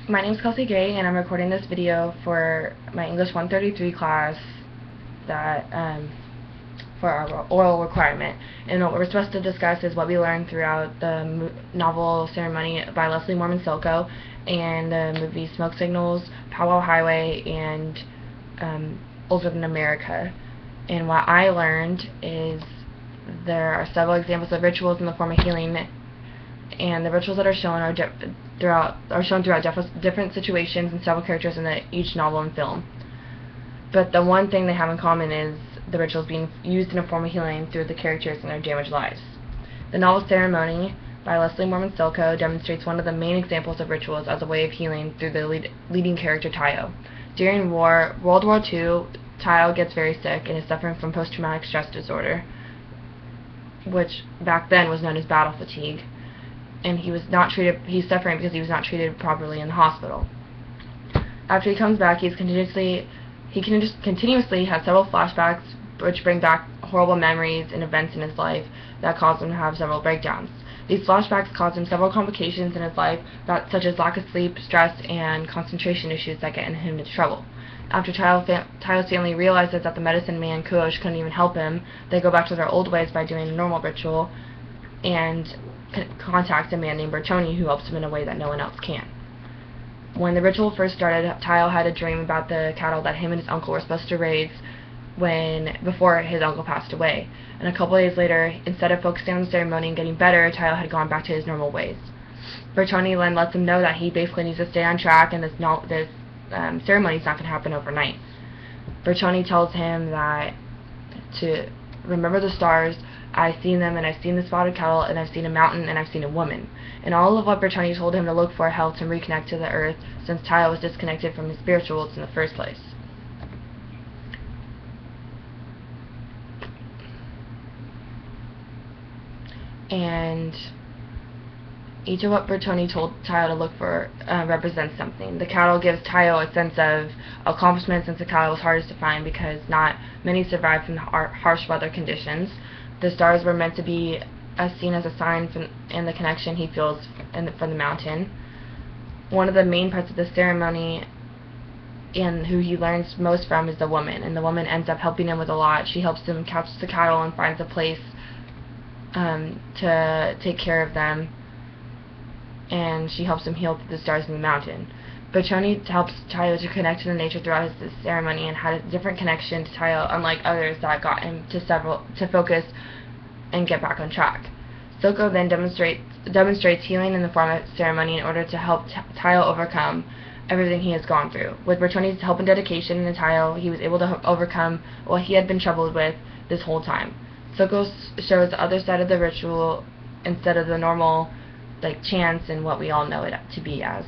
My name is Kelsey Gray, and I'm recording this video for my English 133 class that for our oral requirement. And what we're supposed to discuss is what we learned throughout the novel Ceremony by Leslie Mormon Silko and the movie Smoke Signals, Powwow Highway, and Older Than America. And what I learned is there are several examples of rituals in the form of healing, and the rituals that are shown are shown throughout different situations and several characters in each novel and film. But the one thing they have in common is the rituals being used in a form of healing through the characters and their damaged lives. The novel Ceremony by Leslie Mormon Silko demonstrates one of the main examples of rituals as a way of healing through the leading character Tayo. During World War II, Tayo gets very sick and is suffering from post-traumatic stress disorder, which back then was known as battle fatigue. And he's suffering because he was not treated properly in the hospital. After he comes back, he continuously has several flashbacks which bring back horrible memories and events in his life that cause him to have several breakdowns. These flashbacks cause him several complications in his life, such as lack of sleep, stress, and concentration issues that get him into trouble. After Tayo's family realizes that the medicine man Kuosh couldn't even help him, they go back to their old ways by doing a normal ritual and contact a man named Bertoni who helps him in a way that no one else can. When the ritual first started, Tayo had a dream about the cattle that him and his uncle were supposed to raise before his uncle passed away. And a couple days later, instead of focusing on the ceremony and getting better, Tayo had gone back to his normal ways. Bertoni then lets him know that he basically needs to stay on track and this ceremony is not going to happen overnight. Bertoni tells him that to remember the stars. I've seen them, and I've seen the spotted cattle, and I've seen a mountain, and I've seen a woman. And all of what Bertoni told him to look for helped him reconnect to the earth, since Tayo was disconnected from his spirituals in the first place. And each of what Bertoni told Tayo to look for represents something. The cattle gives Tayo a sense of accomplishment, since the cattle was hardest to find because not many survived from the harsh weather conditions. The stars were meant to be seen as a sign in the connection he feels from the mountain. One of the main parts of the ceremony and who he learns most from is the woman, and the woman ends up helping him with a lot. She helps him catch the cattle and finds a place to take care of them, and she helps him heal through the stars in the mountain. Bertoni helps Tayo to connect to the nature throughout his ceremony and had a different connection to Tayo, unlike others that got him to focus and get back on track. Silko then demonstrates healing in the form of ceremony in order to help Tayo overcome everything he has gone through. With Bertoni's help and dedication in Tayo, he was able to overcome what he had been troubled with this whole time. Silko shows the other side of the ritual instead of the normal chants and what we all know it to be as.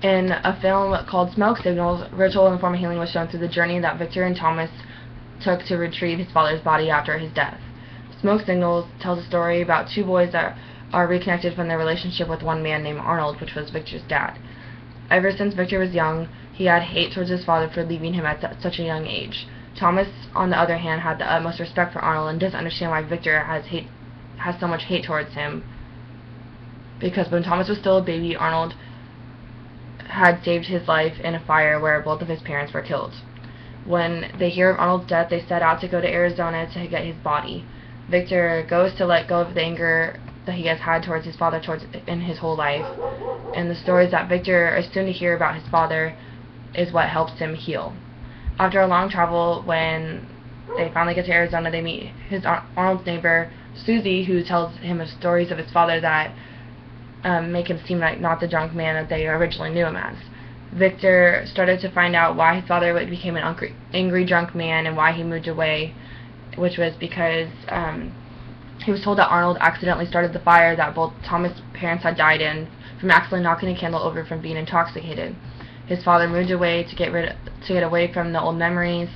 In a film called Smoke Signals, ritual in the form of healing was shown through the journey that Victor and Thomas took to retrieve his father's body after his death. Smoke Signals tells a story about two boys that are reconnected from their relationship with one man named Arnold, which was Victor's dad. Ever since Victor was young, he had hate towards his father for leaving him at such a young age. Thomas, on the other hand, had the utmost respect for Arnold and doesn't understand why Victor has so much hate towards him, because when Thomas was still a baby, Arnold had saved his life in a fire where both of his parents were killed. When they hear of Arnold's death, they set out to go to Arizona to get his body. Victor goes to let go of the anger that he has had towards his father in his whole life, and the stories that Victor is soon to hear about his father is what helps him heal. After a long travel, when they finally get to Arizona, they meet Arnold's neighbor, Susie, who tells him stories of his father that make him seem like not the drunk man that they originally knew him as. Victor started to find out why his father became an angry drunk man and why he moved away, which was because he was told that Arnold accidentally started the fire that both Thomas' parents had died in from accidentally knocking a candle over from being intoxicated. His father moved away to get away from the old memories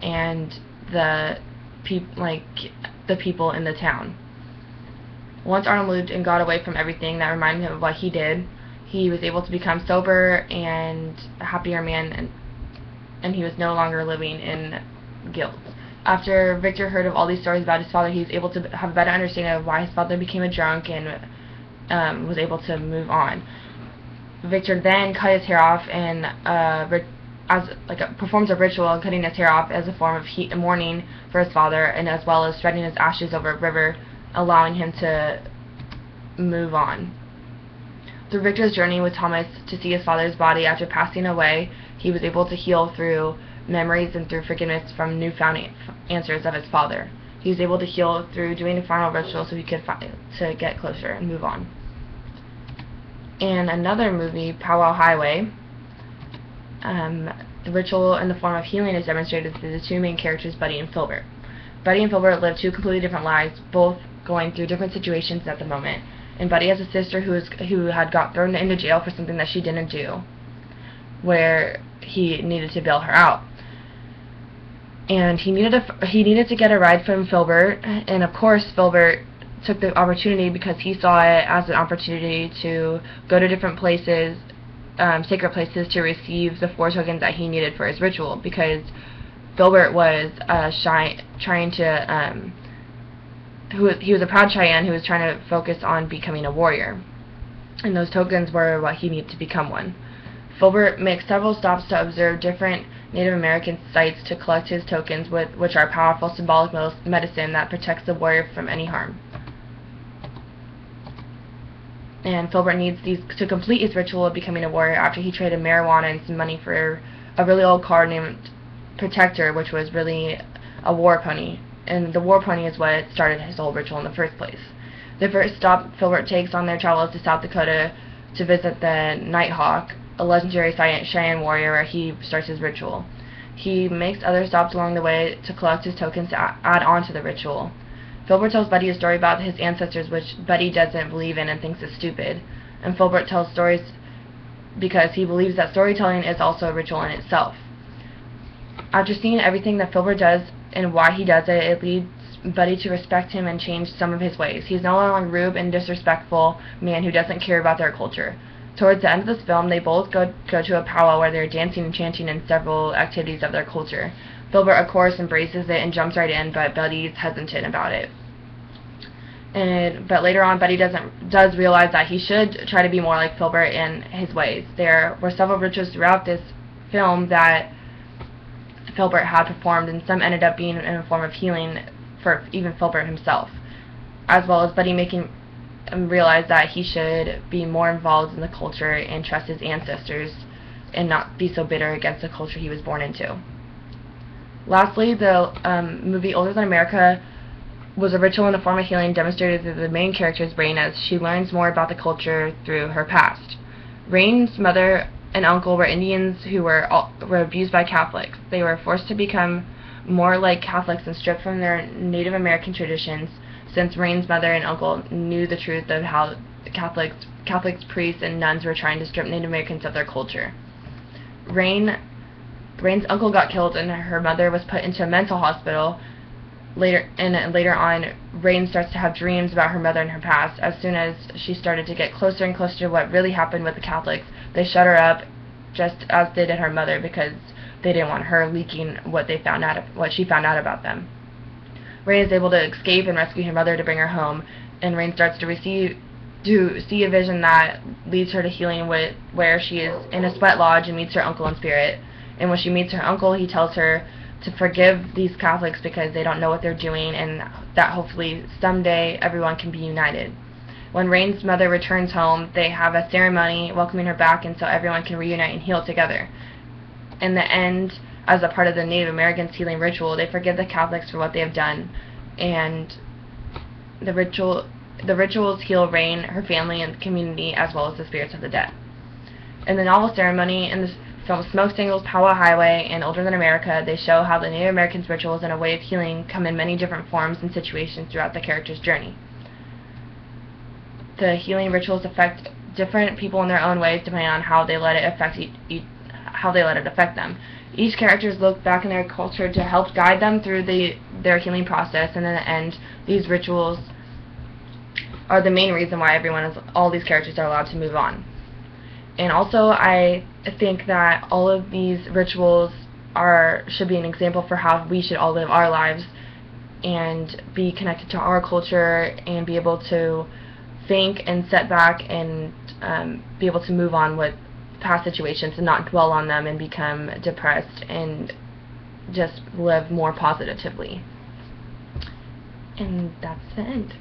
and the people in the town. Once Arnold moved and got away from everything that reminded him of what he did, he was able to become sober and a happier man, and he was no longer living in guilt. After Victor heard of all these stories about his father, he was able to have a better understanding of why his father became a drunk and was able to move on. Victor then cut his hair off and performs a ritual cutting his hair off as a form of mourning for his father, and as well as spreading his ashes over a river, allowing him to move on. Through Victor's journey with Thomas to see his father's body after passing away, he was able to heal through memories and through forgiveness from newfound answers of his father. He was able to heal through doing a final ritual so he could to get closer and move on. In another movie, Powwow Highway, the ritual in the form of healing is demonstrated through the two main characters, Buddy and Filbert. Buddy and Filbert live two completely different lives, both going through different situations at the moment. And Buddy has a sister who had got thrown into jail for something that she didn't do, where he needed to bail her out. And he needed to get a ride from Filbert, and of course Filbert took the opportunity because he saw it as an opportunity to go to different places, sacred places, to receive the 4 tokens that he needed for his ritual, because Filbert was he was a proud Cheyenne who was trying to focus on becoming a warrior, and those tokens were what he needed to become one. Filbert makes several stops to observe different Native American sites to collect his tokens, which are powerful symbolic medicine that protects the warrior from any harm. And Filbert needs these to complete his ritual of becoming a warrior after he traded marijuana and some money for a really old car named Protector, which was really a war pony. And the war pony is what started his whole ritual in the first place. The first stop Filbert takes on their travels to South Dakota to visit the Nighthawk, a legendary Cheyenne warrior, where he starts his ritual. He makes other stops along the way to collect his tokens to add on to the ritual. Filbert tells Buddy a story about his ancestors, which Buddy doesn't believe in and thinks is stupid. And Filbert tells stories because he believes that storytelling is also a ritual in itself. After seeing everything that Filbert does and why he does it, it leads Buddy to respect him and change some of his ways. He's no longer a rude and disrespectful man who doesn't care about their culture. Towards the end of this film, they both go to a powwow where they're dancing and chanting in several activities of their culture. Filbert, of course, embraces it and jumps right in, but Buddy's hesitant about it. But later on, Buddy does realize that he should try to be more like Filbert in his ways. There were several rituals throughout this film that Filbert had performed, and some ended up being in a form of healing for even Filbert himself, as well as Buddy making realize that he should be more involved in the culture and trust his ancestors and not be so bitter against the culture he was born into. Lastly, the movie Older Than America was a ritual in the form of healing demonstrated through the main character's Rain as she learns more about the culture through her past. Rain's mother and uncle were Indians who were abused by Catholics. They were forced to become more like Catholics and stripped from their Native American traditions, since Rain's mother and uncle knew the truth of how Catholics, priests, and nuns were trying to strip Native Americans of their culture. Rain's uncle got killed and her mother was put into a mental hospital. Later on, Rain starts to have dreams about her mother and her past. As soon as she started to get closer and closer to what really happened with the Catholics, they shut her up, just as they did her mother, because they didn't want her leaking what she found out about them. Rain is able to escape and rescue her mother to bring her home, and Rain starts to see a vision that leads her to healing, where she is in a sweat lodge and meets her uncle in spirit. And when she meets her uncle, he tells her to forgive these Catholics because they don't know what they're doing, and that hopefully someday everyone can be united. When Rain's mother returns home, they have a ceremony welcoming her back, and so everyone can reunite and heal together. In the end, as a part of the Native Americans' healing ritual, they forgive the Catholics for what they have done, and the rituals heal Rain, her family, and community, as well as the spirits of the dead. In the novel ceremony, in the film Smoke Signals, Powwow Highway, and Older Than America, they show how the Native Americans' rituals and a way of healing come in many different forms and situations throughout the character's journey. The healing rituals affect different people in their own ways, depending on how they let it affect them. Each character look back in their culture to help guide them through their healing process, and in the end, these rituals are the main reason why all these characters are allowed to move on. And also, I think that all of these rituals should be an example for how we should all live our lives and be connected to our culture and be able to think and set back and be able to move on with past situations and not dwell on them and become depressed and just live more positively. And that's the end.